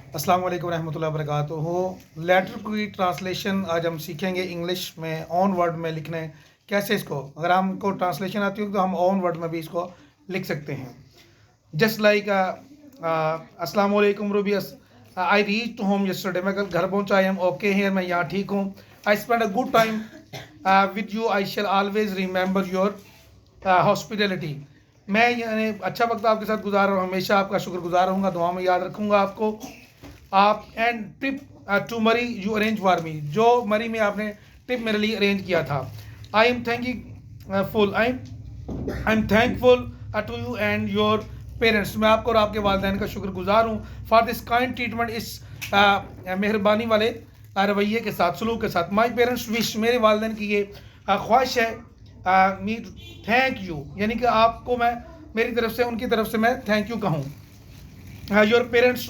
अस्सलाम वालेकुम रहमतुल्लाहि व बरकातुहू। लेटर की ट्रांसलेशन आज हम सीखेंगे इंग्लिश में ऑन वर्ड में लिखने कैसे इसको, अगर हमको ट्रांसलेशन आती हो तो हम ऑन वर्ड में भी इसको लिख सकते हैं। जस्ट लाइक अस्सलाम वालेकुम Ruby, I reach home yesterday, मैं कल घर पहुंचा, आई एम ओके हियर, मैं यहाँ ठीक हूँ। I spend a good time with you, I shell always remember your hospitality, मैं यानी अच्छा वक्त आपके साथ गुजार रहा हूँ, हमेशा आपका शुक्रगुजार रहूँगा, दुआ में याद रखूँगा आपको। आप एंड ट्रिप टू मरी यू अरेंज फॉर मी, जो मरी में आपने ट्रिप मेरे लिए अरेंज किया था। I am thanking full I am thankful to you and your parents, मैं आपको और आपके वालिदैन का शुक्रगुजार हूँ। फॉर दिस काइंड ट्रीटमेंट, इस मेहरबानी वाले रवैये के साथ, सलूक के साथ। माई पेरेंट्स विश, मेरे वालिदैन की ये ख्वाहिश है, मी थैंक यू, यानी कि आपको मैं मेरी तरफ से, उनकी तरफ से मैं थैंक यू कहूँ। Your parents